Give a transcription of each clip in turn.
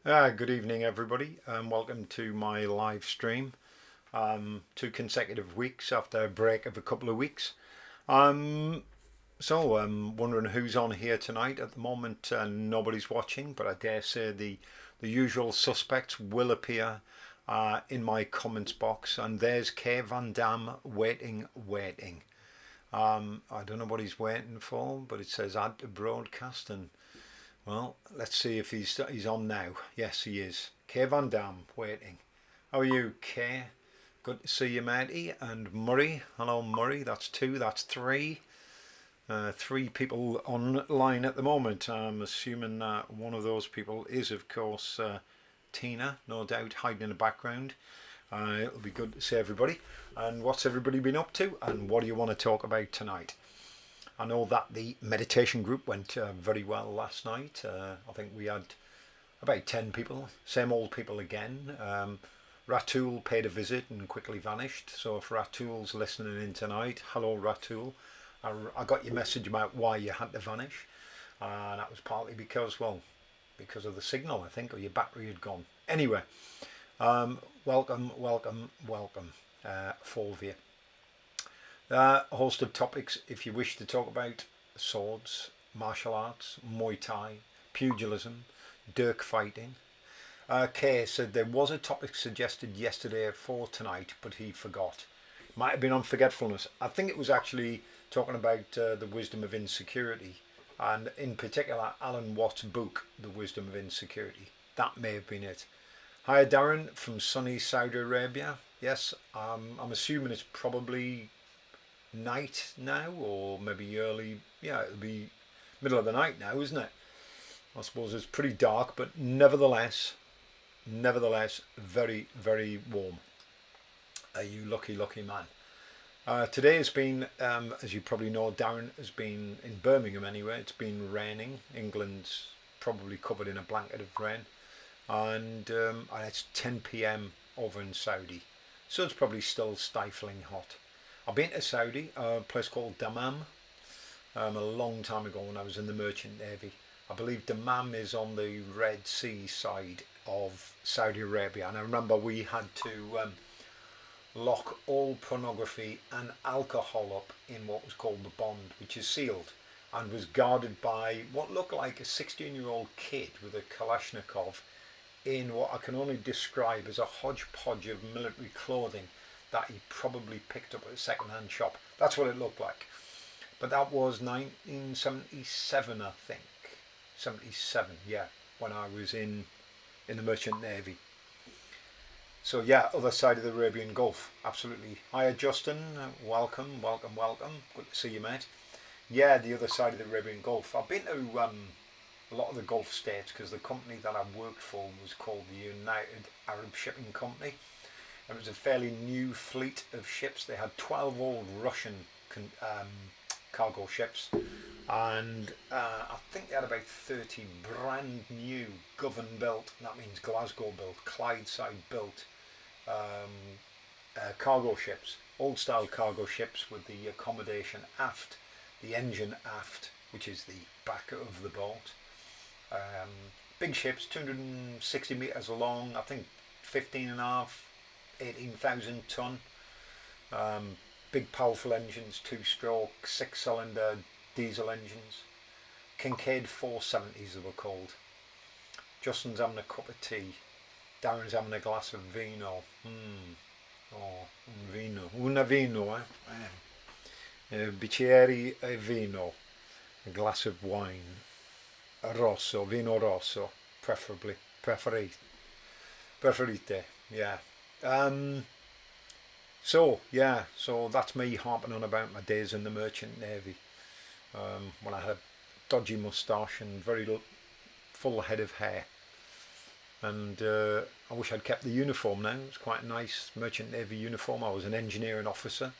Good evening, everybody, and welcome to my live stream. 2 consecutive weeks after a break of a couple of weeks. I'm wondering who's on here tonight. At the moment, nobody's watching, but I dare say the usual suspects will appear in my comments box. And there's Kay Van Dam waiting. I don't know what he's waiting for, but it says add to broadcast, and well, let's see if he's on now. Yes, he is. Kay Van Dam, waiting. How are you, Kay? Good to see you, matey. And Murray. Hello, Murray. That's two. That's three. Three people online at the moment. I'm assuming one of those people is, of course, Tina, no doubt, hiding in the background. It'll be good to see everybody. And what's everybody been up to? And what do you want to talk about tonight? I know that the meditation group went very well last night. I think we had about 10 people, same old people again. Ratul paid a visit and quickly vanished. So if Ratul's listening in tonight, hello Ratul. I got your message about why you had to vanish. And that was partly because, well, because of the signal, I think, or your battery had gone. Anyway, welcome, four of you. A host of topics if you wish to talk about swords, martial arts, Muay Thai, pugilism, dirk fighting. Kay said there was a topic suggested yesterday for tonight, but he forgot. Might have been on forgetfulness. I think it was actually talking about the wisdom of insecurity, and in particular Alan Watts' book, The Wisdom of Insecurity. That may have been it. Hi Darren from sunny Saudi Arabia. Yes, I'm assuming it's probably night now, or maybe early. Yeah, it'll be middle of the night now, isn't it? I suppose it's pretty dark, but nevertheless, very, very warm. You lucky man. Today has been, as you probably know, Darren has been in Birmingham anyway. It's been raining. England's probably covered in a blanket of rain, and it's 10 p.m. over in Saudi, so it's probably still stifling hot. I've been to Saudi, a place called Dammam, a long time ago when I was in the Merchant Navy. I believe Dammam is on the Red Sea side of Saudi Arabia, and I remember we had to lock all pornography and alcohol up in what was called the bond, which is sealed and was guarded by what looked like a 16-year-old kid with a Kalashnikov in what I can only describe as a hodgepodge of military clothing that he probably picked up at a second-hand shop. That's what it looked like. But that was 1977, I think. 77, yeah, when I was in the Merchant Navy. So yeah, other side of the Arabian Gulf, absolutely. Hiya Justin, welcome. Good to see you, mate. Yeah, the other side of the Arabian Gulf. I've been to a lot of the Gulf states because the company that I worked for was called the United Arab Shipping Company. It was a fairly new fleet of ships. They had 12 old Russian cargo ships, and I think they had about 30 brand new Govan built, that means Glasgow built, Clydeside built cargo ships, old style cargo ships with the accommodation aft, the engine aft, which is the back of the boat. Big ships, 260 metres long, I think 15 and a half, 18,000 tonne. Big powerful engines, 2-stroke, 6-cylinder diesel engines. Kincaid 470s they were called. Justin's having a cup of tea. Darren's having a glass of vino. Oh, un vino. Una vino, bicchieri e vino. A glass of wine. Rosso, vino rosso, preferably. Preferite, yeah. So that's me harping on about my days in the Merchant Navy, when I had a dodgy moustache and very full head of hair. And I wish I'd kept the uniform now. It's quite a nice Merchant Navy uniform. I was an engineering officer,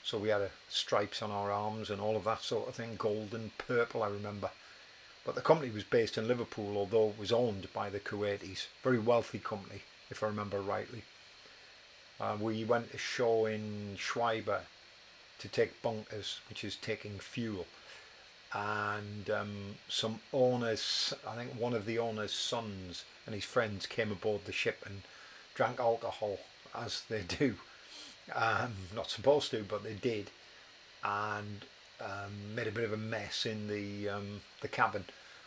so we had stripes on our arms and all of that sort of thing, gold and purple, I remember. But the company was based in Liverpool, although it was owned by the Kuwaitis. Very wealthy company, if I remember rightly. We went ashore in Schweiber to take bunkers, which is taking fuel. and some owners, I think one of the owner's sons and his friends came aboard the ship and drank alcohol, as they do. Not supposed to, but they did, and made a bit of a mess in the cabin,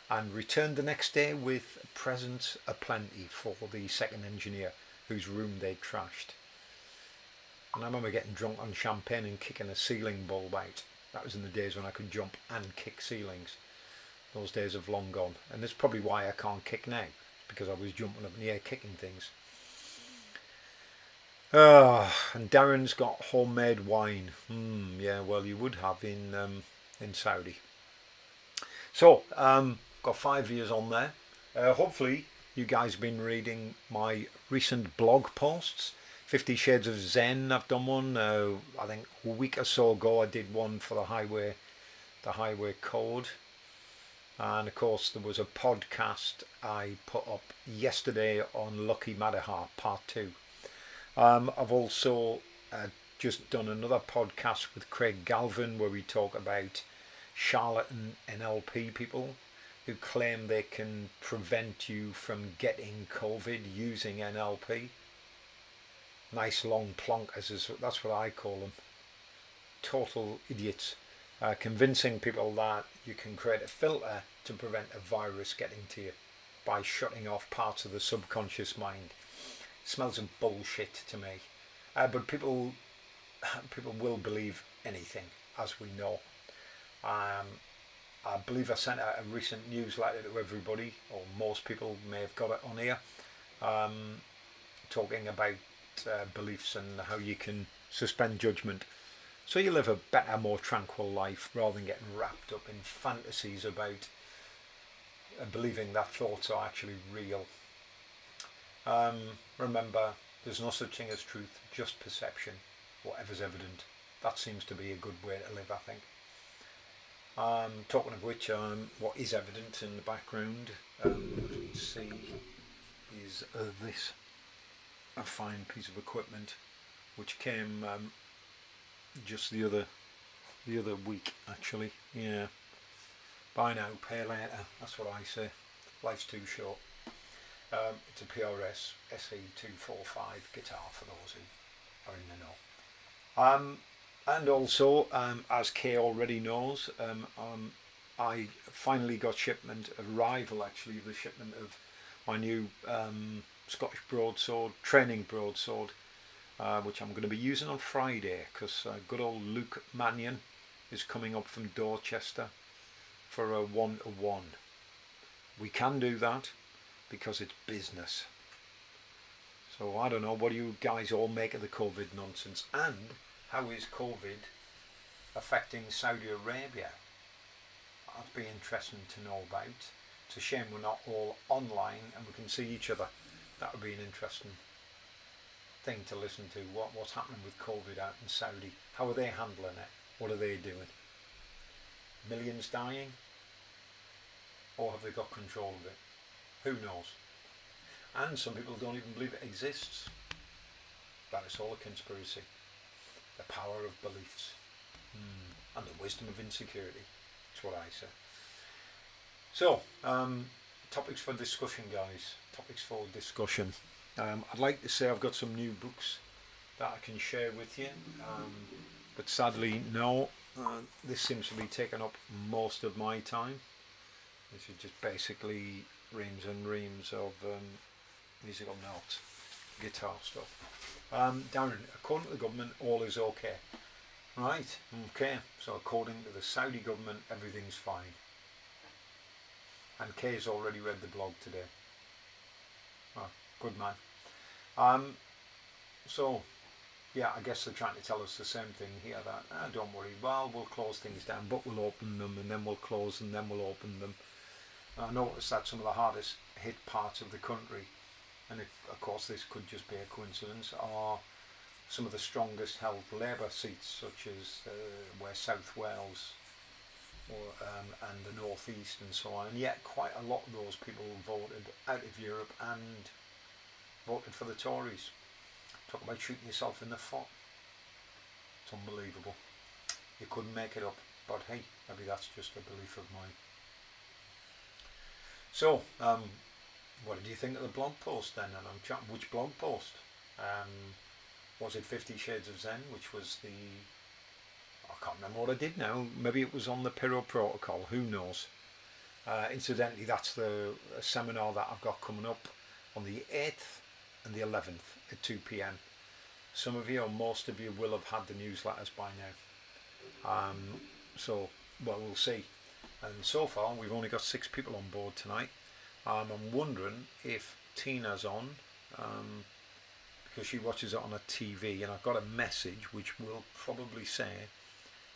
and returned the next day with presents aplenty for the second engineer, whose room they'd trashed. And I remember getting drunk on champagne and kicking a ceiling bulb out. That was in the days when I could jump and kick ceilings. Those days have long gone, and that's probably why I can't kick now, because I was jumping up in the air kicking things. And Darren's got homemade wine. Yeah, well, you would have in Saudi. So, got 5 years on there. Hopefully, you guys have been reading my recent blog posts. 50 Shades of Zen, I've done one. I think a week or so ago I did one for the highway code. And of course there was a podcast I put up yesterday on Lucky Madahar Part 2. I've also just done another podcast with Craig Galvin where we talk about charlatan NLP people who claim they can prevent you from getting COVID using NLP. Nice long plonkers, that's what I call them. Total idiots. Convincing people that you can create a filter to prevent a virus getting to you by shutting off parts of the subconscious mind. Smells of bullshit to me. But people will believe anything, as we know. I believe I sent out a recent newsletter to everybody, or most people may have got it on here, talking about beliefs and how you can suspend judgment so you live a better, more tranquil life rather than getting wrapped up in fantasies about believing that thoughts are actually real. Remember, there's no such thing as truth, just perception. Whatever's evident, that seems to be a good way to live, I think. Talking of which, what is evident in the background, as you can see, is this. A fine piece of equipment which came just the other week, actually. Yeah, buy now, pay later, that's what I say. Life's too short. It's a PRS SE245 guitar for those who are in the know. And also, as Kay already knows, I finally got arrival actually, the shipment of my new Scottish Broadsword, training broadsword, which I'm going to be using on Friday, because good old Luke Mannion is coming up from Dorchester for a 1-to-1. We can do that because it's business. So I don't know, what do you guys all make of the COVID nonsense, and how is COVID affecting Saudi Arabia? That'd be interesting to know about. It's a shame we're not all online and we can see each other. That would be an interesting thing to listen to. What's happening with COVID out in Saudi? How are they handling it? What are they doing? Millions dying? Or have they got control of it? Who knows? And some people don't even believe it exists. That it's all a conspiracy. The power of beliefs. And the wisdom of insecurity. That's what I say. So, topics for discussion, guys. Topics for discussion. I'd like to say I've got some new books that I can share with you, but sadly no. This seems to be taking up most of my time. This is just basically reams and reams of musical notes, guitar stuff. Darren, according to the government, all is okay. Right, okay. So according to the Saudi government, everything's fine. And Kay's already read the blog today. Oh, good man. So, yeah, I guess they're trying to tell us the same thing here, that don't worry, well, we'll close things down, but we'll open them, and then we'll close, and then we'll open them. I noticed that some of the hardest hit parts of the country, and of course this could just be a coincidence, are some of the strongest held Labour seats, such as where South Wales and the North East and so on, and yet quite a lot of those people voted out of Europe and voted for the Tories. Talk about shooting yourself in the foot. It's unbelievable. You couldn't make it up. but hey, maybe that's just a belief of mine. So, what did you think of the blog post then? And I'm chatting, which blog post? Was it 50 Shades of Zen, which was I can't remember what I did now. Maybe it was on the Piro Protocol, who knows. Incidentally, that's the seminar that I've got coming up on the 8th and the 11th at 2 p.m. Some of you, or most of you, will have had the newsletters by now. So, well, we'll see. And so far, we've only got 6 people on board tonight. I'm wondering if Tina's on, because she watches it on a TV, and I've got a message which will probably say,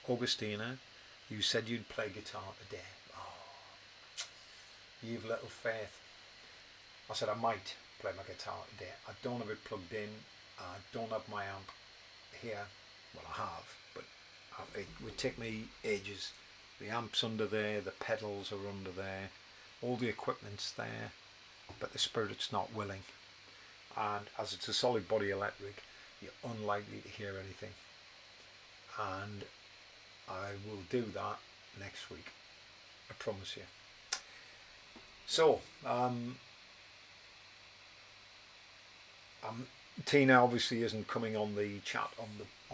Augustina, you said you'd play guitar today. Oh, you've little faith. I said I might play my guitar today. I don't have it plugged in. I don't have my amp here. Well, I have, but it would take me ages. The amp's under there, the pedals are under there, all the equipment's there, but the spirit's not willing. And as it's a solid body electric, you're unlikely to hear anything. And I will do that next week, I promise you. So, Tina obviously isn't coming on the chat on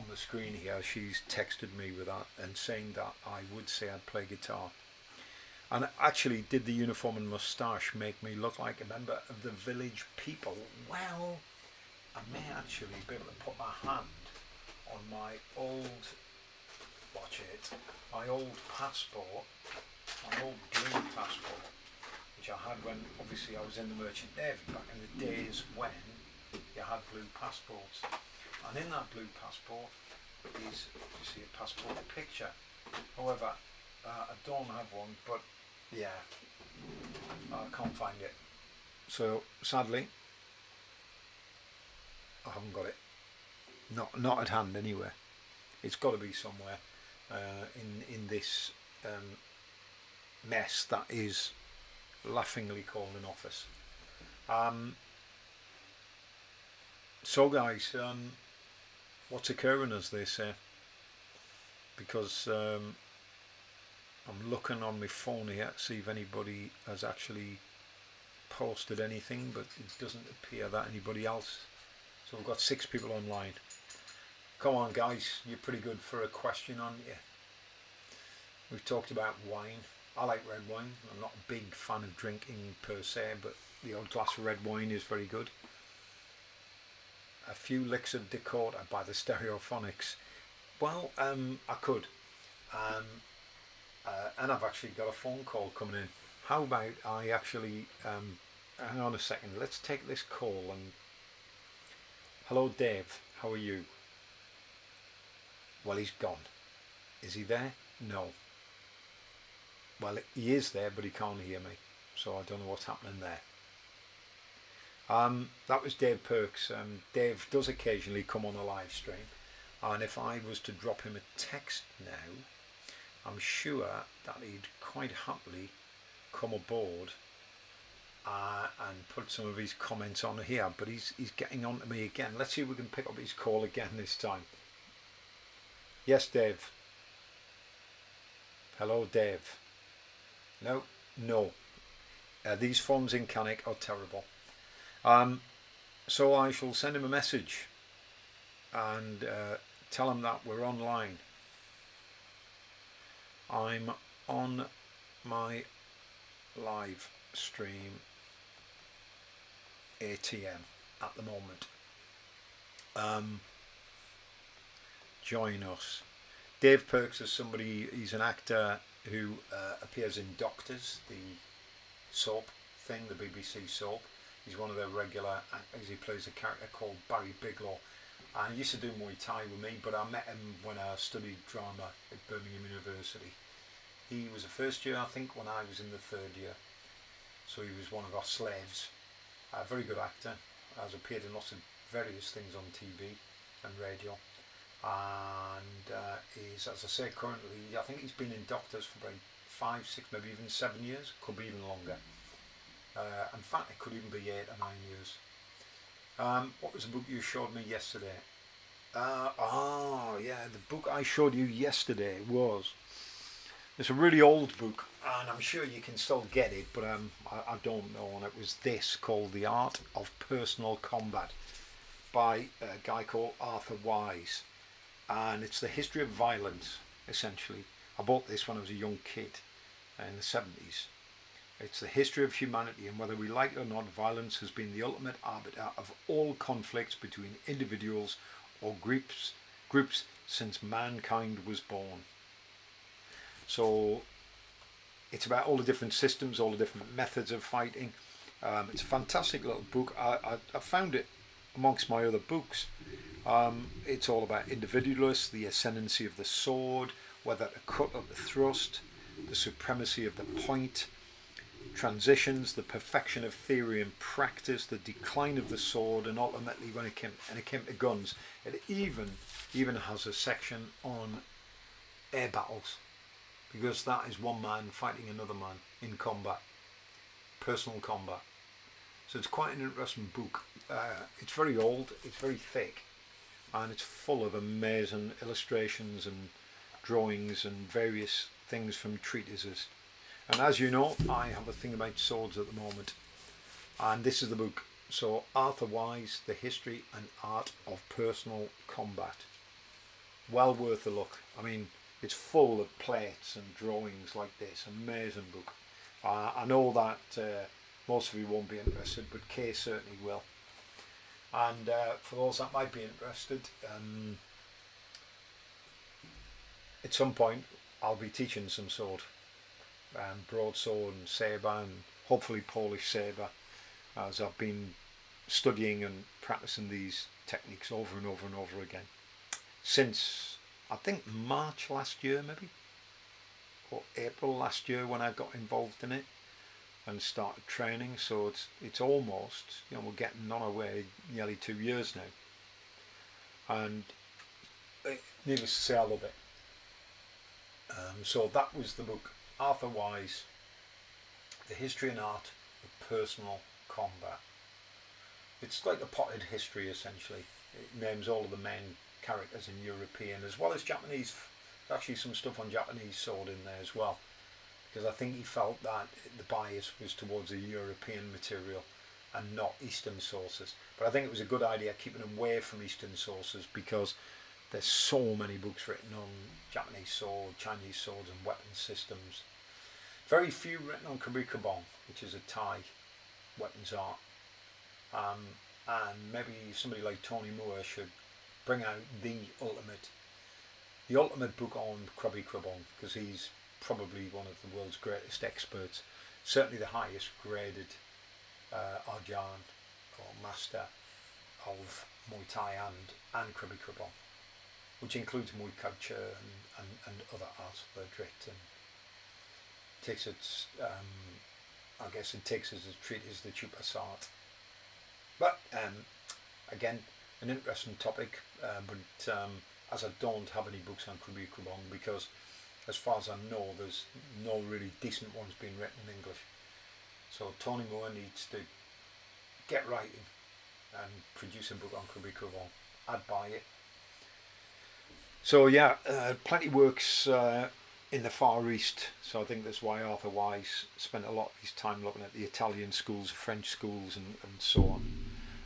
the screen here. She's texted me with that and saying that I would say I'd play guitar. And actually, did the uniform and moustache make me look like a member of the village people? Well, I may actually be able to put my hand on my old, watch it, my old passport, my old blue passport, which I had when obviously I was in the Merchant Navy back in the days when you had blue passports. And in that blue passport is, you see, a passport picture. However, I don't have one, but yeah, I can't find it. So sadly, I haven't got it. Not at hand anywhere. It's got to be somewhere in this mess that is laughingly called an office. So guys, what's occurring, as they say? Because I'm looking on my phone here to see if anybody has actually posted anything, but it doesn't appear that anybody else. So we've got 6 people online. Come on guys, you're pretty good for a question, aren't you? We've talked about wine. I like red wine. I'm not a big fan of drinking per se, but the odd glass of red wine is very good. A few licks of Dakota by the Stereophonics. Well, I could. And I've actually got a phone call coming in. How about I actually, hang on a second, let's take this call. And hello Dave, how are you? Well, he's gone. Is he there? No. Well, he is there, but he can't hear me, so I don't know what's happening there. That was Dave Perks. Dave does occasionally come on a live stream, and if I was to drop him a text now, I'm sure that he'd quite happily come aboard and put some of his comments on here, but he's getting on to me again. Let's see if we can pick up his call again this time. Yes, Dave. Hello, Dave. No. These phones in Cannock are terrible. So I shall send him a message and tell him that we're online. I'm on my live stream ATM at the moment. Join us. Dave Perks is somebody, he's an actor who appears in Doctors, the soap thing, the BBC soap. He's one of their regular actors. He plays a character called Barry Bigelow. And he used to do Muay Thai with me, but I met him when I studied drama at Birmingham University. He was a first year, I think, when I was in the 3rd year. So he was one of our slaves. A very good actor. Has appeared in lots of various things on TV and radio. And is, as I say, currently, I think he's been in Doctors for about 5, 6, maybe even 7 years. Could be even longer. In fact, it could even be 8 or 9 years. What was the book you showed me yesterday? Yeah, the book I showed you yesterday was It's a really old book, and I'm sure you can still get it, but I don't know. And it was this, called The Art of Personal Combat by a guy called Arthur Wise. And it's the history of violence, essentially. I bought this when I was a young kid in the 70s. It's the history of humanity, and whether we like it or not, violence has been the ultimate arbiter of all conflicts between individuals or groups since mankind was born. So it's about all the different systems, all the different methods of fighting. It's a fantastic little book. I found it amongst my other books. It's all about individualists, the ascendancy of the sword, whether to cut or to thrust, the supremacy of the point, transitions, the perfection of theory and practice, the decline of the sword, and ultimately when it came to guns, it even has a section on air battles, because that is one man fighting another man in combat, personal combat. So it's quite an interesting book. It's very old, it's very thick, and it's full of amazing illustrations and drawings and various things from treatises. And as you know, I have a thing about swords at the moment, and this is the book. So Arthur Wise, The History and Art of Personal Combat. Well worth a look. I mean, it's full of plates and drawings like this. Amazing book. I know that most of you won't be interested, but Kay certainly will. And for those that might be interested, at some point I'll be teaching some sword. Broadsword and sabre, and hopefully Polish sabre, as I've been studying and practicing these techniques over and over and over again since I think March last year, maybe, or April last year, when I got involved in it and started training. So it's almost, we're getting on our way nearly 2 years now, and needless to say, I love it. So that was the book, Arthur Wise, The History and Art of Personal Combat. It's like a potted history, essentially. It names all of the main characters in European as well as Japanese. There's actually some stuff on Japanese sword in there as well, because I think he felt that the bias was towards the European material and not Eastern sources. But I think it was a good idea keeping away from Eastern sources, because there's so many books written on Japanese sword, Chinese swords and weapon systems. Very few written on Kabukabong, which is a Thai weapons art. And maybe somebody like Tony Moore should bring out the ultimate book on Krabi Krabong, because he's probably one of the world's greatest experts, certainly the highest graded Arjan or master of Muay Thai and Krabi Krabong, which includes Muay Culture and other arts of the Drit, and takes its I guess it takes as a treat is the Chupas art. But again, an interesting topic, but as I don't have any books on Krabi Krabong, because as far as I know there's no really decent ones being written in English. So Tony Moore needs to get writing and produce a book on Krabi Krabong. I'd buy it. So yeah, plenty of works in the Far East, so I think that's why Arthur Wise spent a lot of his time looking at the Italian schools, French schools and so on.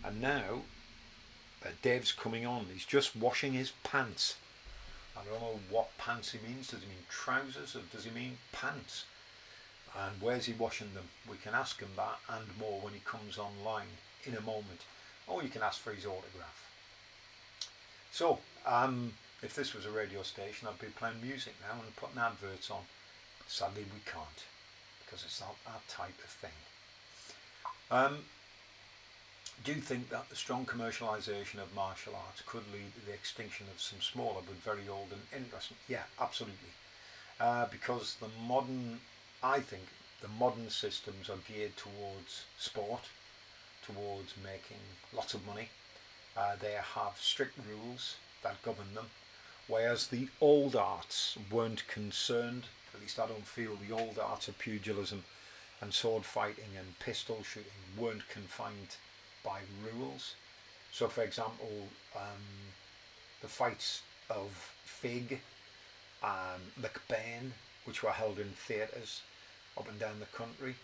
And now Dave's coming on. He's just washing his pants. I don't know what pants he means. Does he mean trousers or does he mean pants? And where's he washing them? We can ask him that and more when he comes online in a moment. Or you can ask for his autograph. So, if this was a radio station, I'd be playing music now and putting adverts on. Sadly, we can't, because it's not that type of thing. Do you think that the strong commercialisation of martial arts could lead to the extinction of some smaller but very old and interesting? Yeah, absolutely. Because I think the modern systems are geared towards sport, towards making lots of money. They have strict rules that govern them, whereas the old arts weren't concerned, at least I don't feel the old arts of pugilism and sword fighting and pistol shooting weren't confined by rules. So for example, the fights of Fig, McBain which were held in theatres up and down the country,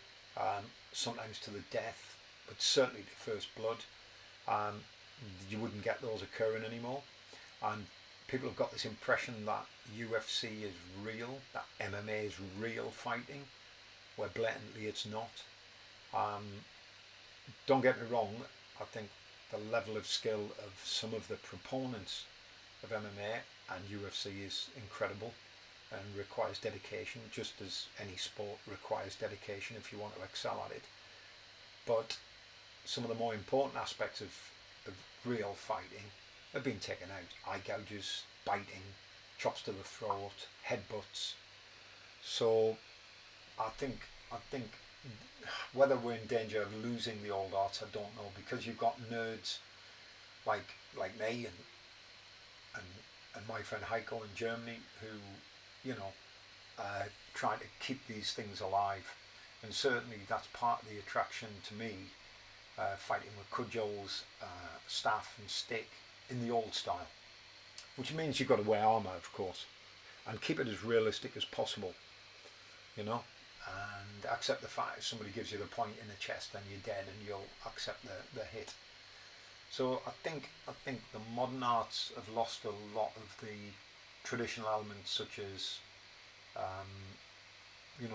sometimes to the death, but certainly to first blood. You wouldn't get those occurring anymore, and people have got this impression that UFC is real, that MMA is real fighting, where blatantly it's not. Don't get me wrong, I think the level of skill of some of the proponents of MMA and UFC is incredible and requires dedication, just as any sport requires dedication if you want to excel at it. But some of the more important aspects of real fighting have been taken out. Eye gouges, biting, chops to the throat, headbutts. So I think whether we're in danger of losing the old arts, I don't know, because you've got nerds like me and my friend Heiko in Germany who, try to keep these things alive, and certainly that's part of the attraction to me, fighting with cudgels, staff and stick in the old style, which means you've got to wear armour, of course, and keep it as realistic as possible, and accept the fact if somebody gives you the point in the chest then you're dead, and you'll accept the hit. So I think the modern arts have lost a lot of the traditional elements, such as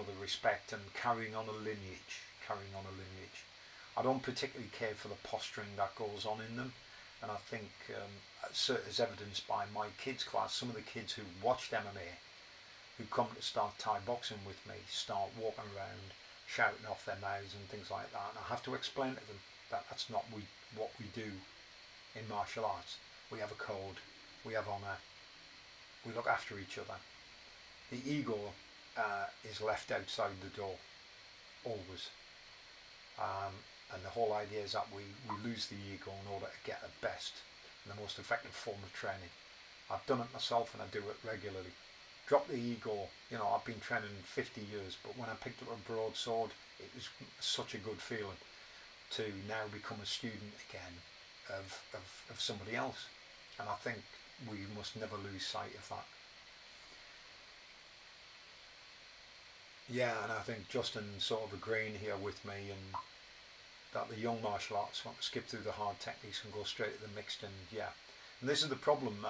the respect and carrying on a lineage. I don't particularly care for the posturing that goes on in them, and I think as evidenced by my kids' class, some of the kids who watched MMA, who come to start Thai boxing with me, start walking around shouting off their mouths and things like that, and I have to explain to them that that's not what we do in martial arts. We have a code, we have honour, we look after each other. The ego is left outside the door, always. And the whole idea is that we lose the ego in order to get the best and the most effective form of training. I've done it myself and I do it regularly. Drop the ego. I've been training 50 years, but when I picked up a broadsword, it was such a good feeling to now become a student again of somebody else. And I think we must never lose sight of that. Yeah, and I think Justin's sort of agreeing here with me, and that the young martial artists want to skip through the hard techniques and go straight to the mixed, and this is the problem.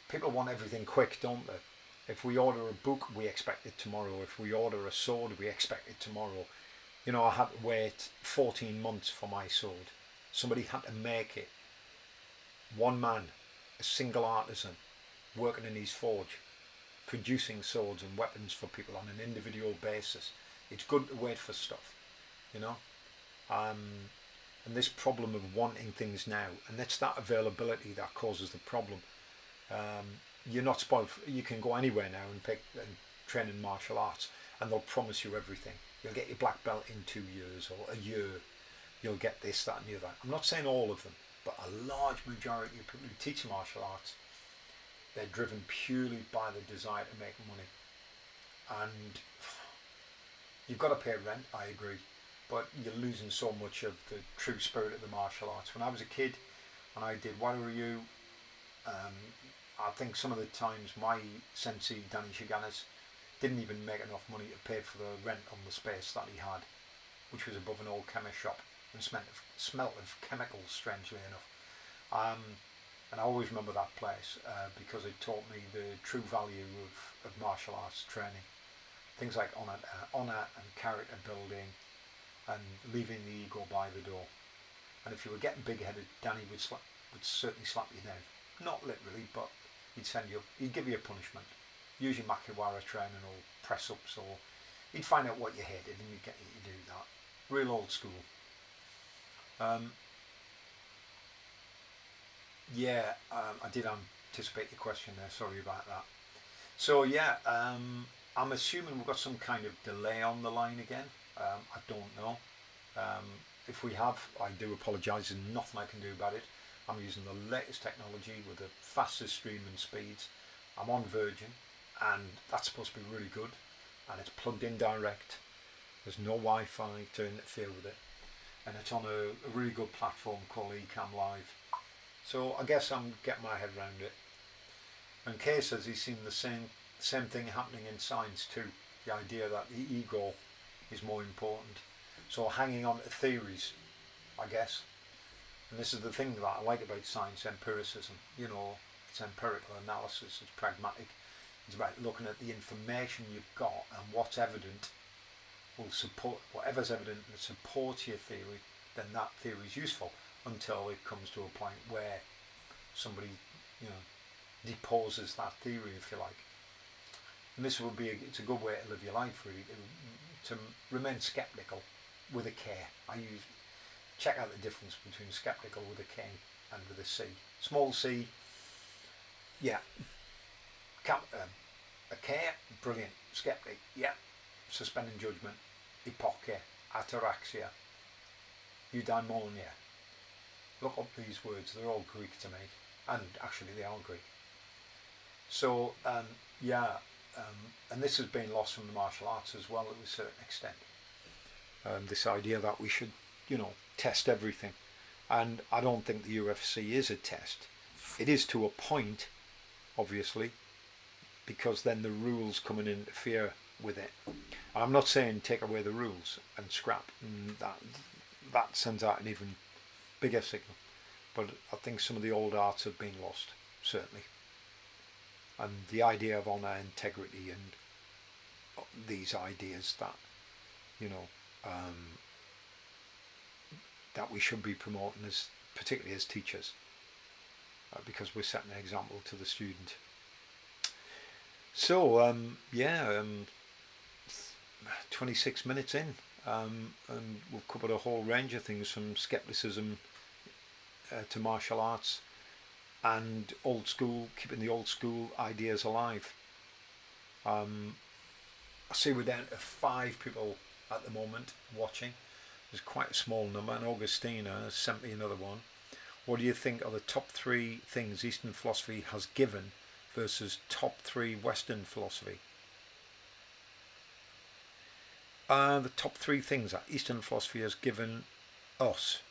People want everything quick, don't they? If we order a book, we expect it tomorrow. If we order a sword, we expect it tomorrow. I had to wait 14 months for my sword. Somebody had to make it. One man, a single artisan, working in his forge, producing swords and weapons for people on an individual basis. It's good to wait for stuff, and this problem of wanting things now, and it's that availability that causes the problem. You're not spoiled. You can go anywhere now and train in martial arts, and they'll promise you everything. You'll get your black belt in 2 years or a year. You'll get this, that and the other. I'm not saying all of them, but a large majority of people who teach martial arts, they're driven purely by the desire to make money. And you've got to pay rent, I agree, but you're losing so much of the true spirit of the martial arts. When I was a kid and I did Warrior, I think some of the times my sensei, Danny Shiganis, didn't even make enough money to pay for the rent on the space that he had, which was above an old chemist shop and smelt of chemicals, strangely enough. And I always remember that place because it taught me the true value of martial arts training. Things like honour and character building and leaving the ego by the door. And if you were getting big-headed, Danny would certainly slap you down. Not literally, but he'd give you a punishment. Usually Makiwara training or press-ups, or he'd find out what you hated and he'd get you to do that. Real old school. I did anticipate your question there, sorry about that. So I'm assuming we've got some kind of delay on the line again. I don't know. If we have, I do apologise, there's nothing I can do about it. I'm using the latest technology with the fastest streaming speeds. I'm on Virgin, and that's supposed to be really good, and it's plugged in direct. There's no Wi-Fi to interfere with it, and it's on a really good platform called Ecamm Live. So I guess I'm getting my head around it. And Kay says he's seen the Same thing happening in science too. The idea that the ego is more important. So hanging on to theories, I guess. And this is the thing that I like about science, empiricism. You know, it's empirical analysis, it's pragmatic. It's about looking at the information you've got and what's evident will support, whatever's evident that supports your theory, then that theory is useful until it comes to a point where somebody, you know, deposes that theory, if you like. And this would be, it's a good way to live your life, really, to remain skeptical with a K. Check out the difference between skeptical with a K and with a C. Small c, yeah. A K, brilliant. Skeptic, yeah. Suspending judgment, hypoke, ataraxia, eudaimonia. Look up these words, they're all Greek to me, and actually they are Greek. So, and this has been lost from the martial arts as well to a certain extent. This idea that we should, you know, test everything. And I don't think the UFC is a test. It is to a point, obviously, because then the rules come and interfere with it. I'm not saying take away the rules and scrap. That sends out an even bigger signal. But I think some of the old arts have been lost, certainly. And the idea of honour, integrity, and these ideas that, you know, that we should be promoting, as particularly as teachers, because we're setting an example to the student. So 26 minutes in, and we've covered a whole range of things, from skepticism to martial arts and old school, keeping the old school ideas alive. I see we're down to 5 people at the moment watching. There's quite a small number, and Augustina has sent me another one. What do you think are the top 3 things Eastern philosophy has given versus top 3 Western philosophy? The top 3 things that Eastern philosophy has given us,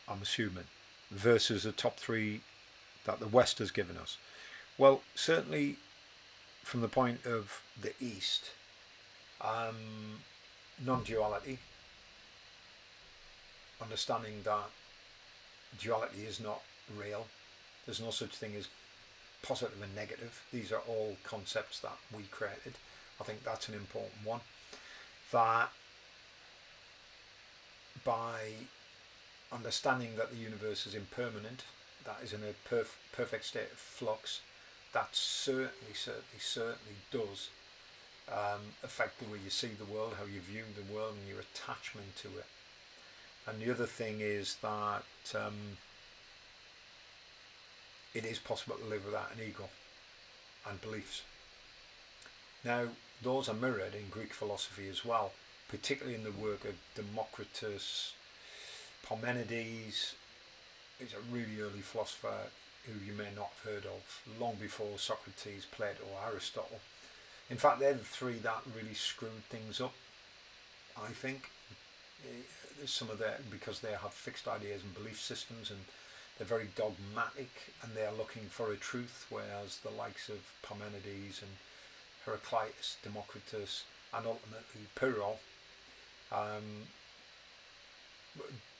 I'm assuming, versus the top 3 that the West has given us. Well, certainly from the point of the East, non-duality, understanding that duality is not real. There's no such thing as positive and negative. These are all concepts that we created. I think that's an important one. That by understanding that the universe is impermanent, that is in a perfect state of flux, that certainly does affect the way you see the world, how you view the world, and your attachment to it. And the other thing is that it is possible to live without an ego and beliefs. Now, those are mirrored in Greek philosophy as well, particularly in the work of Democritus. Parmenides is a really early philosopher who you may not have heard of, long before Socrates, Plato, Aristotle. In fact, they're the 3 that really screwed things up, I think. Some of their, because they have fixed ideas and belief systems, and they're very dogmatic, and they're looking for a truth, whereas the likes of Parmenides and Heraclitus, Democritus, and ultimately Pyrrho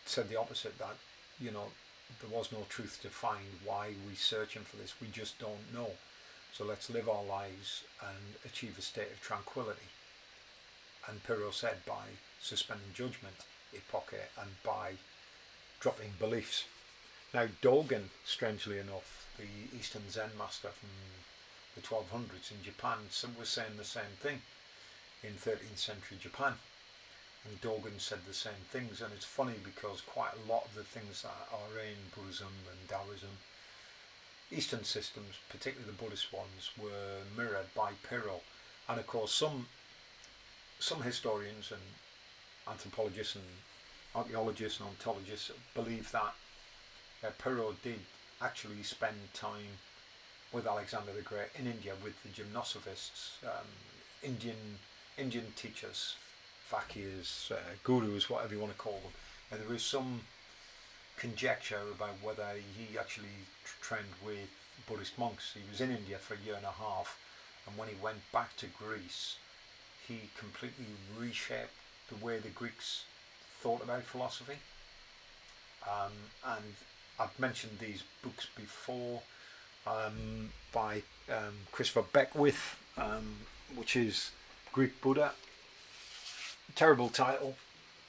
said the opposite, that, you know, there was no truth to find. Why are we searching for this? We just don't know. So let's live our lives and achieve a state of tranquility. And Pyrrho said, by suspending judgment, hypoke, and by dropping beliefs. Now Dogen, strangely enough, the Eastern Zen master from the 1200s in Japan, was saying the same thing in 13th century Japan. And Dogen said the same things, and it's funny because quite a lot of the things that are in Buddhism and Taoism, Eastern systems, particularly the Buddhist ones, were mirrored by Pyrrho. And of course some historians and anthropologists and archaeologists and ontologists believe that Pyrrho did actually spend time with Alexander the Great in India, with the gymnosophists, Indian teachers, fakirs, gurus, whatever you want to call them. And there is some conjecture about whether he actually trained with Buddhist monks. He was in India for a year and a half, and when he went back to Greece, he completely reshaped the way the Greeks thought about philosophy. And I've mentioned these books before, by Christopher Beckwith, which is Greek Buddha. Terrible title.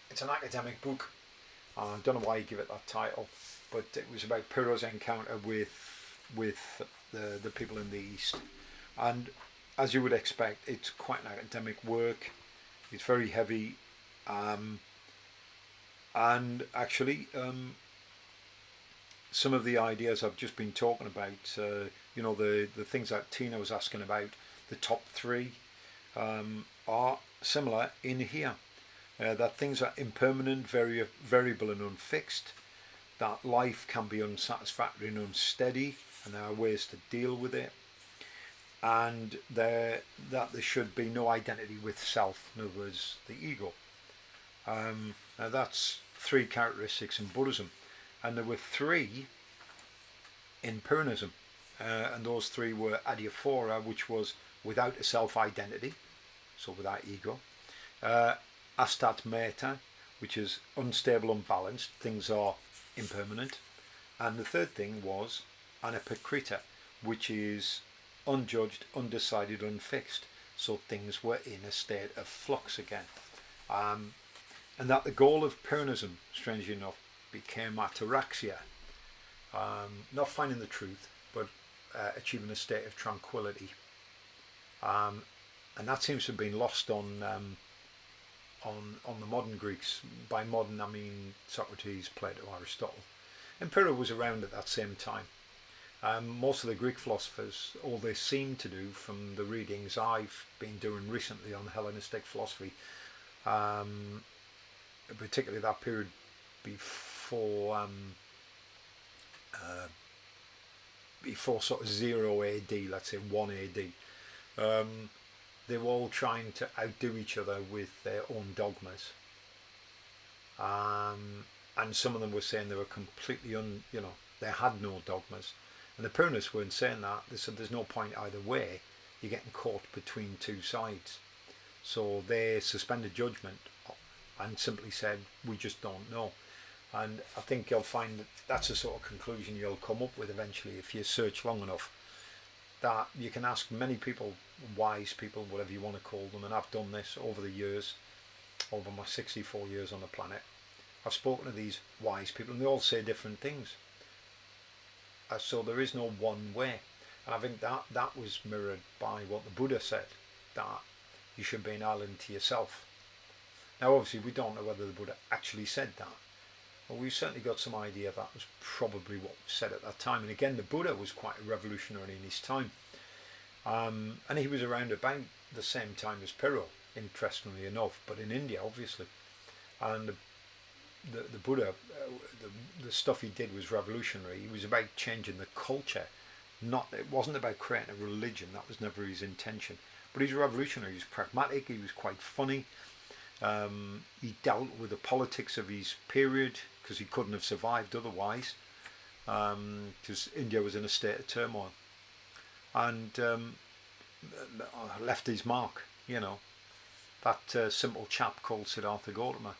It's an academic book. I don't know why he gave it that title, but it was about Pyrrho's encounter with the people in the East. And as you would expect, it's quite an academic work. It's very heavy, and actually some of the ideas I've just been talking about, you know, the things that Tina was asking about, the top three, are similar in here. That things are impermanent, variable and unfixed, that life can be unsatisfactory and unsteady, and there are ways to deal with it, and that there should be no identity with self, in other words, the ego. Now that's three characteristics in Buddhism, and there were three in Pyrrhonism, and those three were adiaphora, which was without a self-identity, so without ego, astat meta, which is unstable, unbalanced, things are impermanent, and the third thing was anapakrita, which is unjudged, undecided, unfixed, so things were in a state of flux again. And that the goal of Pyrrhonism, strangely enough, became ataraxia, not finding the truth, but achieving a state of tranquility. And that seems to have been lost on the modern Greeks. By modern, I mean Socrates, Plato, Aristotle. And Pyrrho was around at that same time. Most of the Greek philosophers, all they seem to do, from the readings I've been doing recently on Hellenistic philosophy, particularly that period before sort of 0 AD, let's say 1 AD, they were all trying to outdo each other with their own dogmas, and some of them were saying they were completely they had no dogmas, and the Pyrrhonists weren't saying that. They said there's no point either way, you're getting caught between two sides. So they suspended judgment and simply said, we just don't know. And I think you'll find that that's the sort of conclusion you'll come up with eventually if you search long enough. That you can ask many people, wise people, whatever you want to call them, and I've done this over the years, over my 64 years on the planet. I've spoken to these wise people and they all say different things. So there is no one way. And I think that was mirrored by what the Buddha said, that you should be an island to yourself. Now obviously we don't know whether the Buddha actually said that, but we've certainly got some idea that was probably what was said at that time. And again, the Buddha was quite a revolutionary in his time, and he was around about the same time as Pyrrho, interestingly enough, but in India obviously. And the Buddha, the stuff he did was revolutionary. He was about changing the culture. It wasn't about creating a religion, that was never his intention. But he's a revolutionary, he was pragmatic, he was quite funny. He dealt with the politics of his period because he couldn't have survived otherwise, because India was in a state of turmoil, and left his mark, that simple chap called Siddhartha Gautama,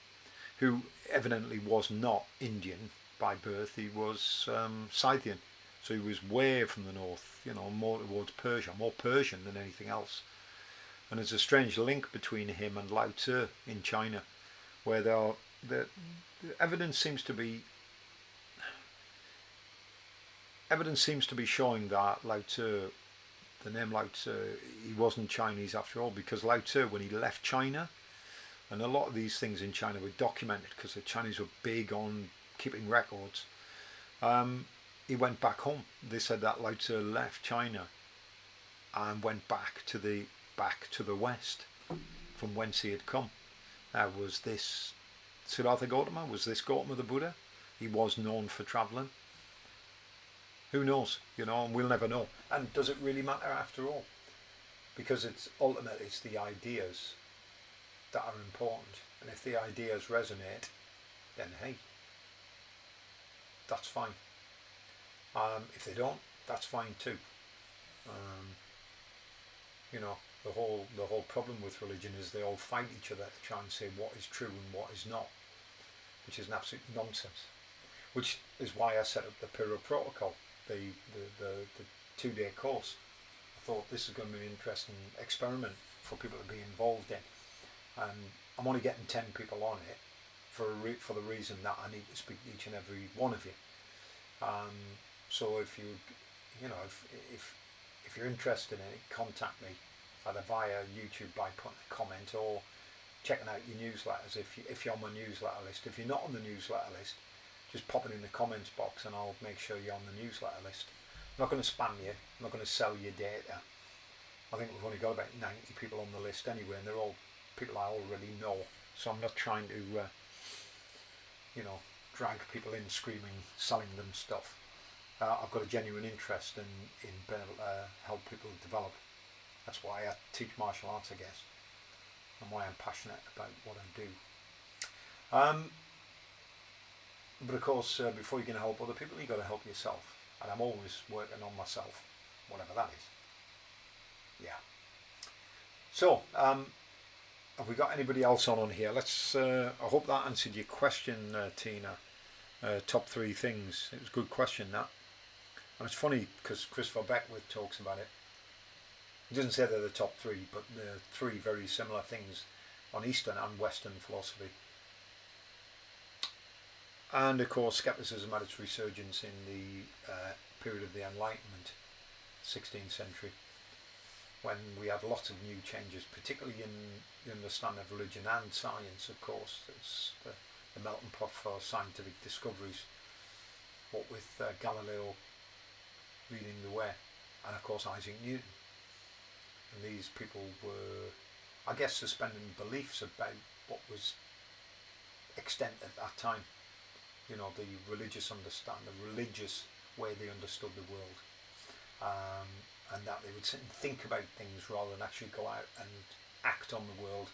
who evidently was not Indian by birth. He was Scythian, so he was way from the north, more towards Persia, more Persian than anything else. And there's a strange link between him and Lao Tzu in China, where the evidence seems to be showing that Lao Tzu, the name Lao Tzu, he wasn't Chinese after all, because Lao Tzu, when he left China, and a lot of these things in China were documented because the Chinese were big on keeping records, he went back home. They said that Lao Tzu left China and went back to the west from whence he had come. Now, was this Siddhartha Gautama? Was this Gautama the Buddha? He was known for travelling. Who knows? And we'll never know. And does it really matter after all? Because it's the ideas that are important. And if the ideas resonate, then hey, that's fine. If they don't, that's fine too. You know, the whole problem with religion is they all fight each other to try and say what is true and what is not, which is an absolute nonsense. Which is why I set up the Puro Protocol, the 2-day course. I thought this is going to be an interesting experiment for people to be involved in. I'm only getting 10 people on it for the reason that I need to speak to each and every one of you. So if if you're interested in it, contact me either via YouTube by putting a comment or checking out your newsletters if you're on my newsletter list. If you're not on the newsletter list, just pop it in the comments box and I'll make sure you're on the newsletter list. I'm not going to spam you, I'm not going to sell your data. I think we've only got about 90 people on the list anyway, and they're all people I already know, so I'm not trying to drag people in screaming, selling them stuff. I've got a genuine interest in being able to help people develop. That's why I teach martial arts, I guess, and why I'm passionate about what I do. But of course, before you can help other people, you've got to help yourself. And I'm always working on myself, whatever that is. Yeah. So, have we got anybody else on here? Let's. I hope that answered your question, Tina. Top 3 things. It was a good question, that. And it's funny because Christopher Beckwith talks about it. He doesn't say they're the top 3, but they're 3 very similar things on Eastern and Western philosophy. And of course, skepticism had its resurgence in the period of the Enlightenment, 16th century, when we had lots of new changes, particularly in the understanding of religion and science, of course. It's the melting pot for scientific discoveries, what with Galileo leading the way, and of course Isaac Newton. And these people were, I guess, suspending beliefs about what was extant at that time. You know, the religious understanding, the religious way they understood the world, and that they would sit and think about things rather than actually go out and act on the world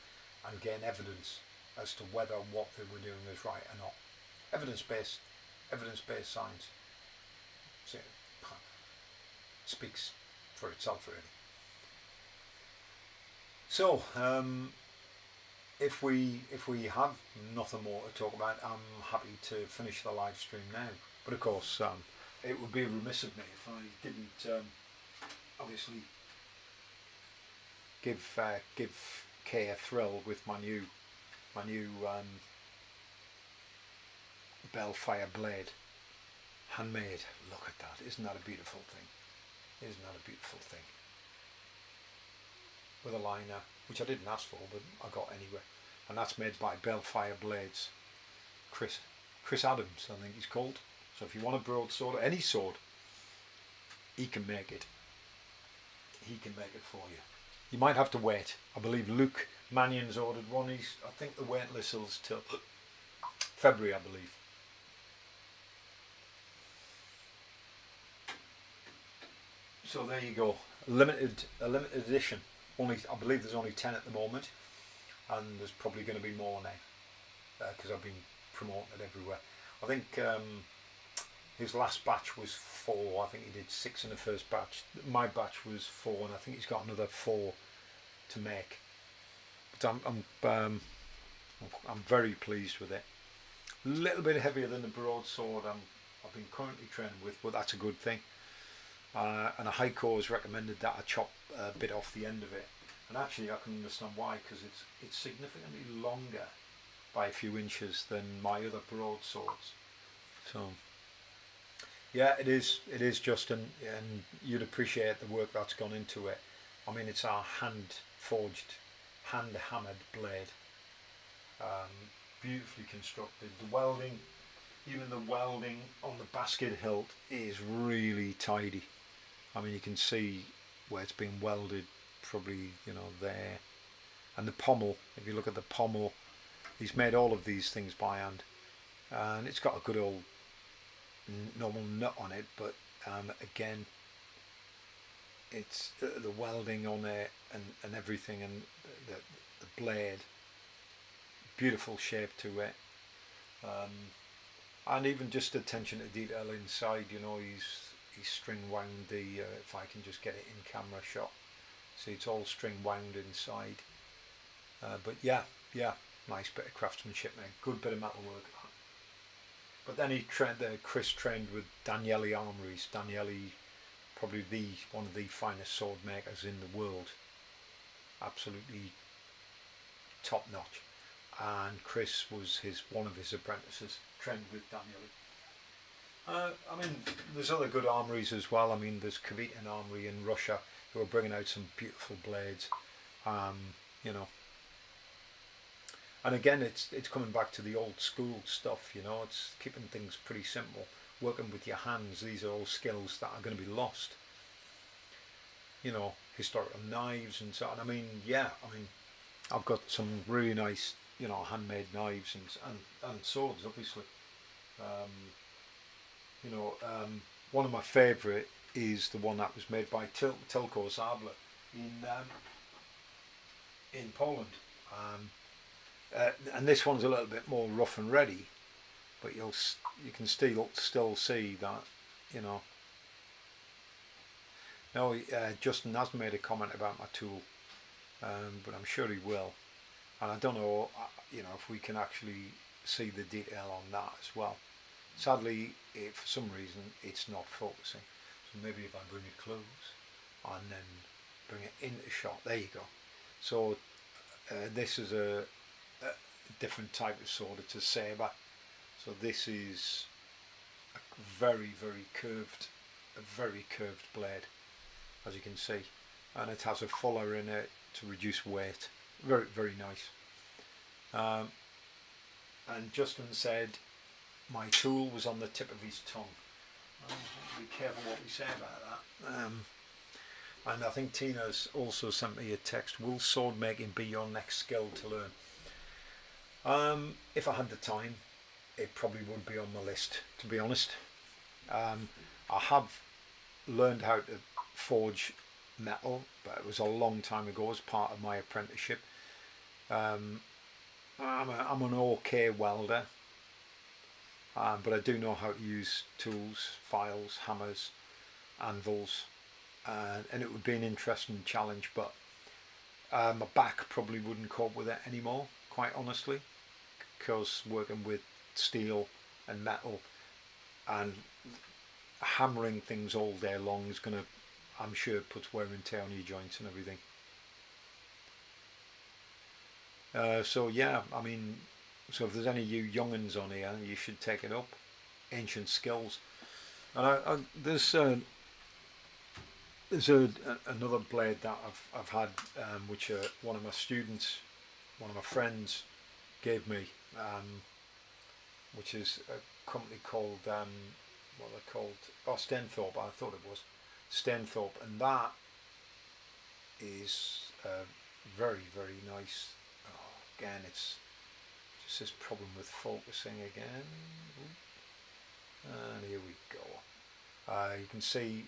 and gain evidence as to whether what they were doing was right or not. Evidence-based science. So, speaks for itself, really. So, if we have nothing more to talk about, I'm happy to finish the live stream now. But of course, it would be remiss of me if I didn't obviously give Kay a thrill with my new Bellfire blade, handmade. Look at that! Isn't that a beautiful thing? Isn't that a beautiful thing? With a liner, which I didn't ask for, but I got anyway. And that's made by Bellfire Blades. Chris Adams, I think he's called. So if you want a broadsword, or any sword, he can make it. He can make it for you. You might have to wait. I believe Luke Mannion's ordered one. I think the wait list is till February, I believe. So there you go. A limited edition. I believe there's only 10 at the moment, and there's probably going to be more now because I've been promoting it everywhere. I think his last batch was 4. I think he did 6 in the first batch. My batch was 4, and I think he's got another 4 to make. But I'm very pleased with it. A little bit heavier than the broadsword I've been currently training with, but that's a good thing. And a Heiko has recommended that I chop a bit off the end of it, and actually I can understand why, because it's significantly longer by a few inches than my other broadswords. So yeah, it is just, and you'd appreciate the work that's gone into it. I mean, it's our hand forged, hand hammered blade, beautifully constructed. The welding, even the welding on the basket hilt is really tidy. I mean, you can see where it's been welded, probably, there. And the pommel, if you look at the pommel, he's made all of these things by hand. And it's got a good old normal nut on it, but again, it's the welding on it and everything, and the blade, beautiful shape to it. And even just attention to detail inside, he's string wound the, if I can just get it in camera shot, See, it's all string wound inside. But yeah, nice bit of craftsmanship, mate. Good bit of metal work. But then Chris trained with Danieli Armories. Danieli, probably one of the finest sword makers in the world. Absolutely top notch. And Chris was one of his apprentices, trained with Danieli. I mean, there's other good armories as well. I mean, there's Kavitin Armory in Russia who are bringing out some beautiful blades. You know. And again, it's coming back to the old school stuff, you know. It's keeping things pretty simple, working with your hands. These are all skills that are going to be lost. You know, historical knives and so on. I mean, yeah, I've got some really nice, you know, handmade knives and swords, obviously. You know, one of my favourite is the one that was made by Tilko Sabler in Poland. And this one's a little bit more rough and ready, but you can still see that, you know. No, Justin hasn't made a comment about my tool, but I'm sure he will. And I don't know, you know, if we can actually see the detail on that as well. Sadly, for some reason, it's not focusing. So maybe if I bring it close and then bring it into shot, there you go. So this is a different type of sword. It's a saber. So this is a very curved blade, as you can see, and it has a fuller in it to reduce weight. Very nice. And Justin said my tool was on the tip of his tongue. Be careful what we say about that. And I think Tina's also sent me a text. Will sword making be your next skill to learn? If I had the time, it probably would be on my list, to be honest. I have learned how to forge metal, but it was a long time ago as part of my apprenticeship. I'm an okay welder, but I do know how to use tools, files, hammers, anvils, and it would be an interesting challenge, but my back probably wouldn't cope with it anymore, quite honestly, because working with steel and metal and hammering things all day long is going to, I'm sure, puts wear and tear on your joints and everything. So yeah, I mean, so if there's any of you young'uns on here, you should take it up. Ancient skills. And there's another blade that I've had, which one of my students, one of my friends, gave me, which is a company called what they're called, Stenthorpe. I thought it was Stenthorpe, and that is very nice. Oh, again, it's just this problem with focusing again. And here we go. You can see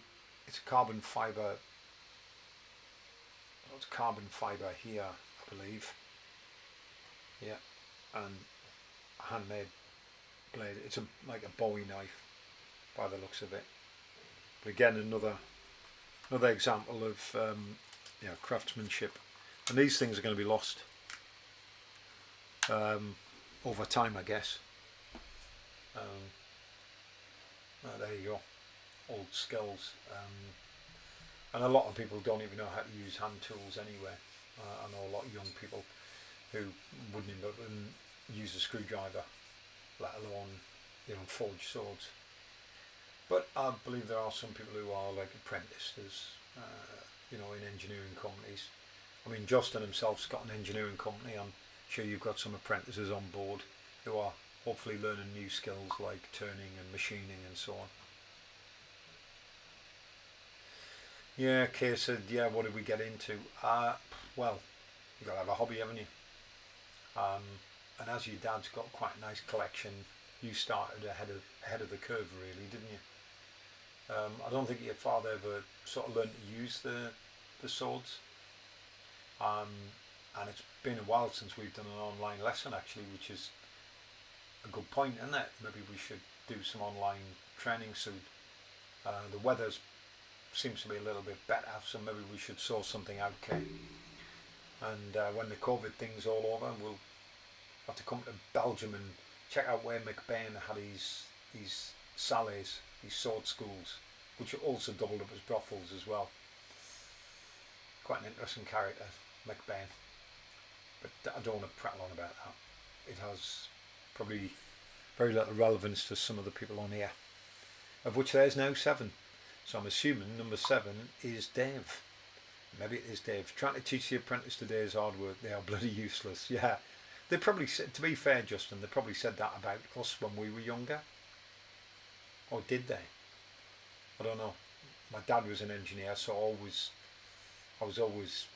it's a carbon fibre. It's carbon fibre here, I believe. Yeah, and a handmade blade. It's like a Bowie knife by the looks of it. But again, another example of craftsmanship. And these things are going to be lost over time, I guess. There you go, old skills. And a lot of people don't even know how to use hand tools anyway. I know a lot of young people who wouldn't even use a screwdriver, let alone, you know, forge swords. But I believe there are some people who are like apprentices, you know, in engineering companies. I mean, Justin himself's got an engineering company. I'm sure you've got some apprentices on board who are hopefully learning new skills like turning and machining and so on. Yeah, Kay said, yeah, what did we get into? Well, you've got to have a hobby, haven't you? And as your dad's got quite a nice collection, you started ahead of the curve, really, didn't you? I don't think your father ever sort of learned to use the swords. And it's been a while since we've done an online lesson, actually, which is a good point, isn't it? Maybe we should do some online training soon. The weather's seems to be a little bit better, so maybe we should sort something out, Kate. And when the COVID thing's all over, we'll have to come to Belgium and check out where McBain had these salets, these sword schools, which also doubled up as brothels as well. Quite an interesting character, McBain. But I don't want to prattle on about that. It has probably very little relevance to some of the people on here, of which there's now 7. So I'm assuming number 7 is Dave. Maybe it is Dave. Trying to teach the apprentice today is hard work. They are bloody useless. Yeah. They probably said, to be fair, Justin, they probably said that about us when we were younger. Or did they? I don't know. My dad was an engineer, so I was always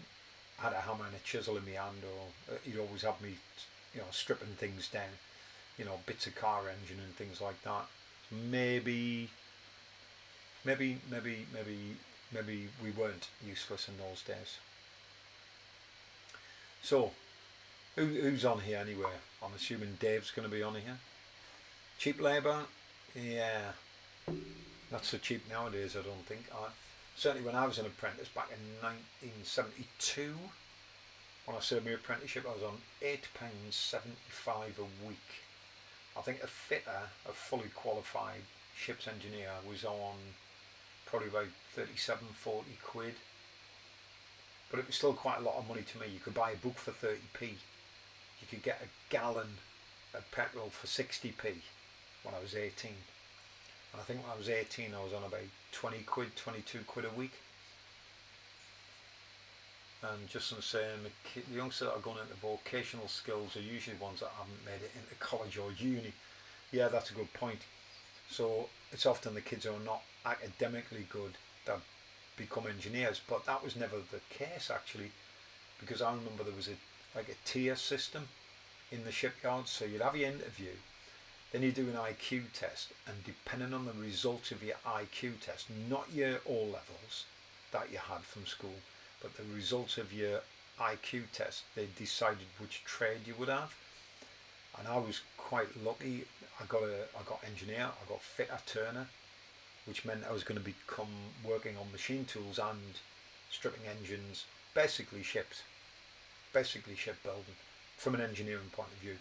had a hammer and a chisel in my hand, or he'd always have me, stripping things down, bits of car engine and things like that. Maybe we weren't useless in those days. So, who's on here anyway? I'm assuming Dave's going to be on here. Cheap labour? Yeah. Not so cheap nowadays, I don't think. Certainly when I was an apprentice back in 1972, when I served my apprenticeship, I was on £8.75 a week. I think a fitter, a fully qualified ship's engineer, was on probably about 37-40 quid. But it was still quite a lot of money to me. You could buy a book for 30p. You could get a gallon of petrol for 60p when I was 18. And I think when I was 18 I was on about 20 quid, 22 quid a week. And just in saying, the youngsters that are going into vocational skills are usually ones that haven't made it into college or uni. Yeah, that's a good point. So it's often the kids who are not academically good that become engineers, but that was never the case actually, because I remember there was a tier system in the shipyards. So you'd have your interview, then you do an IQ test, and depending on the results of your IQ test, not your O levels that you had from school, but the results of your IQ test, they decided which trade you would have. And I was quite lucky. I got engineer, I got fitter turner, which meant I was going to become working on machine tools and stripping engines, basically ships, basically shipbuilding from an engineering point of view.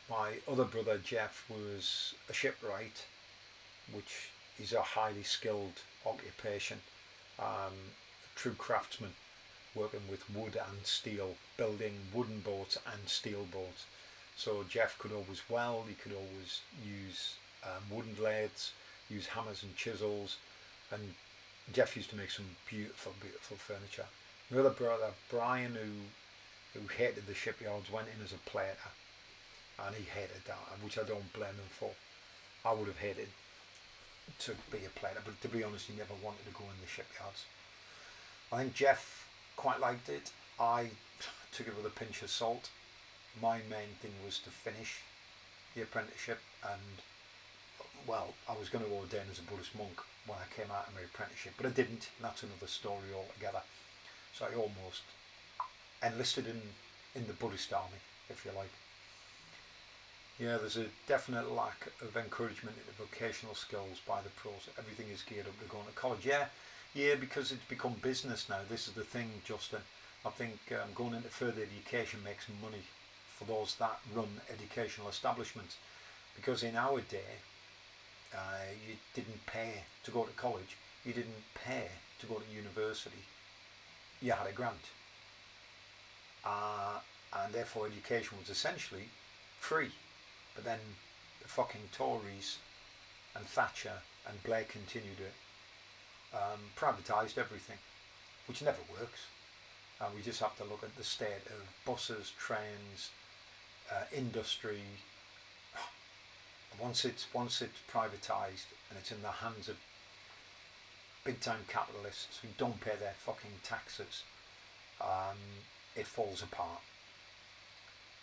My other brother Jeff was a shipwright, which is a highly skilled occupation, a true craftsman, working with wood and steel, building wooden boats and steel boats. So Jeff could always weld, he could always use wooden lathes, use hammers and chisels, and Jeff used to make some beautiful furniture. My other brother Brian, who hated the shipyards, went in as a plater, and he hated that, which I don't blame him for. I would have hated to be a plater, but to be honest, he never wanted to go in the shipyards. I think Jeff quite liked it. I took it with a pinch of salt. My main thing was to finish the apprenticeship, and well, I was going to ordain as a Buddhist monk when I came out of my apprenticeship, but I didn't, and that's another story altogether. So I almost enlisted in the Buddhist army, if you like. Yeah, there's a definite lack of encouragement in the vocational skills by the pros. Everything is geared up to going to college. Yeah, because it's become business now. This is the thing, Justin. I think going into further education makes money for those that run educational establishments, because in our day you didn't pay to go to college, you didn't pay to go to university, you had a grant, and therefore education was essentially free. But then the fucking Tories and Thatcher and Blair continued it, privatised everything, which never works. And we just have to look at the state of buses, trains, industry. Once it's privatised and it's in the hands of big time capitalists who don't pay their fucking taxes, it falls apart.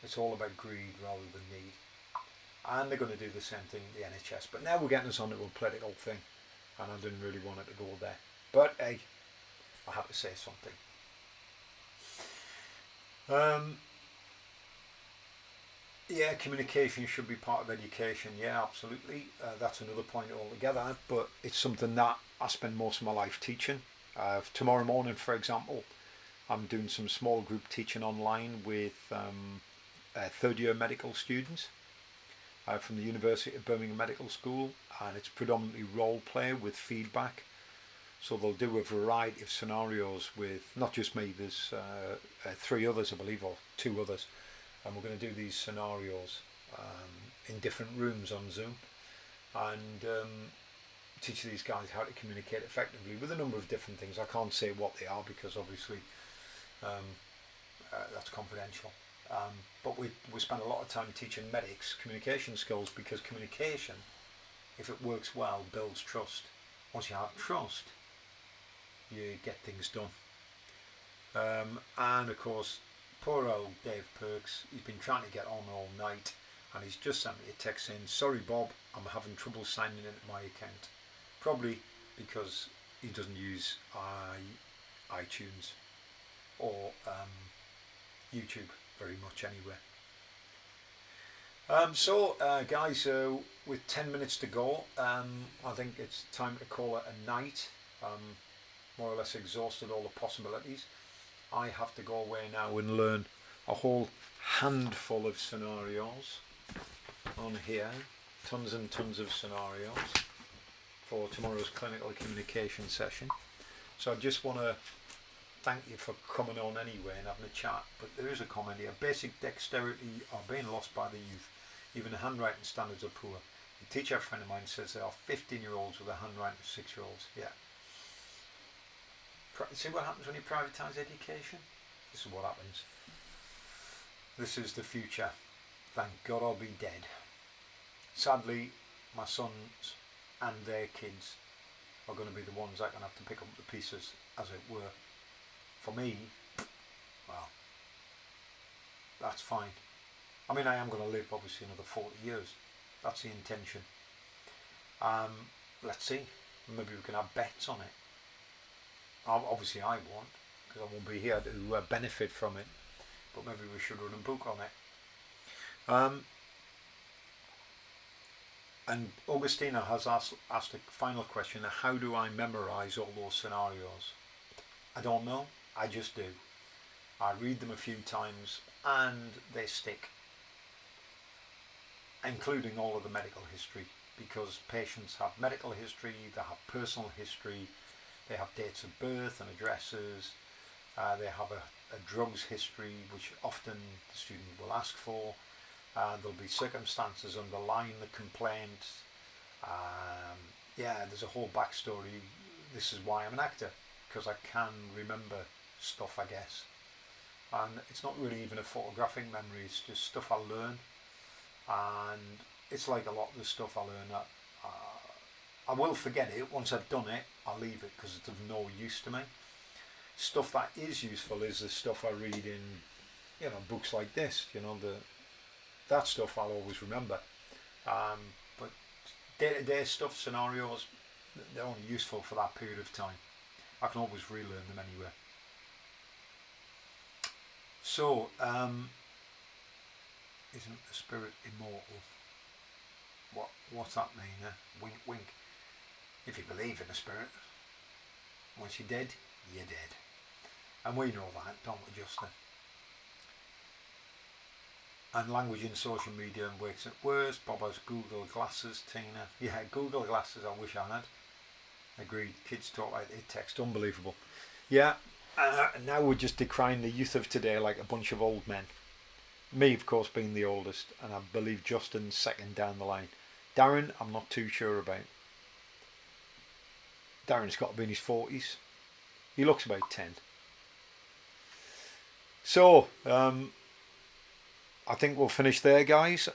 It's all about greed rather than need. And they're going to do the same thing with the NHS. But now we're getting us onto a political thing, and I didn't really want it to go there. But hey, I have to say something. Yeah, communication should be part of education. Yeah, absolutely. That's another point altogether. But it's something that I spend most of my life teaching. Tomorrow morning, for example, I'm doing some small group teaching online with third year medical students from the University of Birmingham Medical School, and it's predominantly role play with feedback. So they'll do a variety of scenarios with not just me. There's three others, I believe, or two others, and we're going to do these scenarios in different rooms on Zoom, and teach these guys how to communicate effectively with a number of different things. I can't say what they are because obviously that's confidential. But we spend a lot of time teaching medics communication skills, because communication, if it works well, builds trust. Once you have trust, you get things done. And of course, poor old Dave Perks, he's been trying to get on all night, and he's just sent me a text saying, sorry Bob, I'm having trouble signing into my account. Probably because he doesn't use iTunes or YouTube very much anyway. Guys, with 10 minutes to go, I think it's time to call it a night. More or less exhausted all the possibilities. I have to go away now and learn a whole handful of scenarios on here. Tons and tons of scenarios for tomorrow's clinical communication session. So I just want to thank you for coming on anyway and having a chat. But there is a comment here. Basic dexterity are being lost by the youth. Even the handwriting standards are poor. A teacher friend of mine says there are 15-year-olds with a handwriting of 6-year-olds. Yeah. See what happens when you privatise education? This is what happens. This is the future. Thank God I'll be dead. Sadly, my sons and their kids are going to be the ones that are going to have to pick up the pieces, as it were. For me, well, that's fine. I mean, I am going to live obviously another 40 years. That's the intention. Let's see. Maybe we can have bets on it. Obviously I won't, because I won't be here to benefit from it. But maybe we should run a book on it. And Augustina has asked a final question. How do I memorise all those scenarios? I don't know. I just do. I read them a few times and they stick. Including all of the medical history. Because patients have medical history, they have personal history, they have dates of birth and addresses, they have a drugs history, which often the student will ask for. There'll be circumstances underlying the complaint. Yeah, there's a whole backstory. This is why I'm an actor, because I can remember stuff, I guess. And it's not really even a photographic memory, it's just stuff I learn. And it's like a lot of the stuff I learn. I will forget it. Once I've done it, I'll leave it because it's of no use to me. Stuff that is useful is the stuff I read in, books like this. That stuff I'll always remember. But day-to-day stuff, scenarios, they're only useful for that period of time. I can always relearn them anyway. So, isn't the spirit immortal? What's that mean? Wink, wink. If you believe in the spirit, once you're dead, you're dead. And we know that, don't we, Justin? And language in social media makes it worse. Bob has Google glasses, Tina. Yeah, Google glasses, I wish I had. Agreed. Kids talk like they text. Unbelievable. Yeah, now we're just decrying the youth of today like a bunch of old men. Me, of course, being the oldest, and I believe Justin's second down the line. Darren, I'm not too sure about. Darren's got to be in his 40s. He looks about 10. So, I think we'll finish there, guys.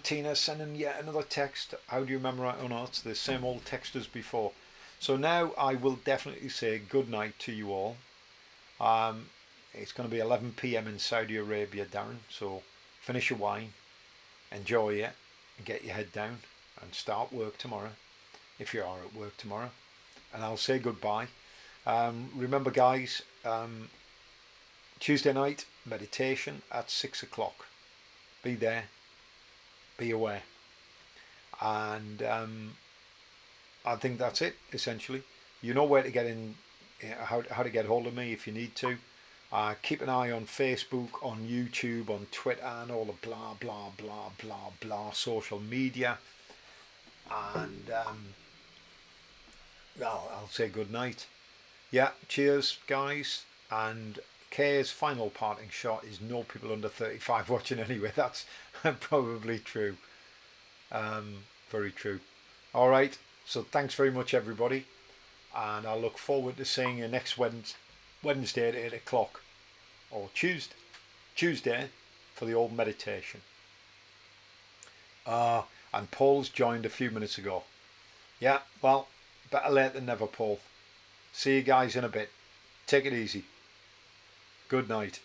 Tina's sending yet another text. How do you memorize? Oh no, it's the same old text as before. So now I will definitely say good night to you all. It's going to be 11 p.m. in Saudi Arabia, Darren. So finish your wine, enjoy it, and get your head down and start work tomorrow, if you are at work tomorrow. And I'll say goodbye. Remember, guys, Tuesday night meditation at 6 o'clock. be there, be aware. And I think that's it, essentially. You know where to get in, how to get hold of me if you need to. Keep an eye on Facebook, on YouTube, on Twitter, and all the blah, blah, blah, blah, blah, social media. And I'll say good night. Yeah, cheers, guys. And Kay's final parting shot is no people under 35 watching anyway. That's probably true. Very true. All right. So thanks very much, everybody. And I look forward to seeing you next Wednesday at 8 o'clock. Or Tuesday for the old meditation. And Paul's joined a few minutes ago. Yeah, well, better late than never, Paul. See you guys in a bit. Take it easy. Good night.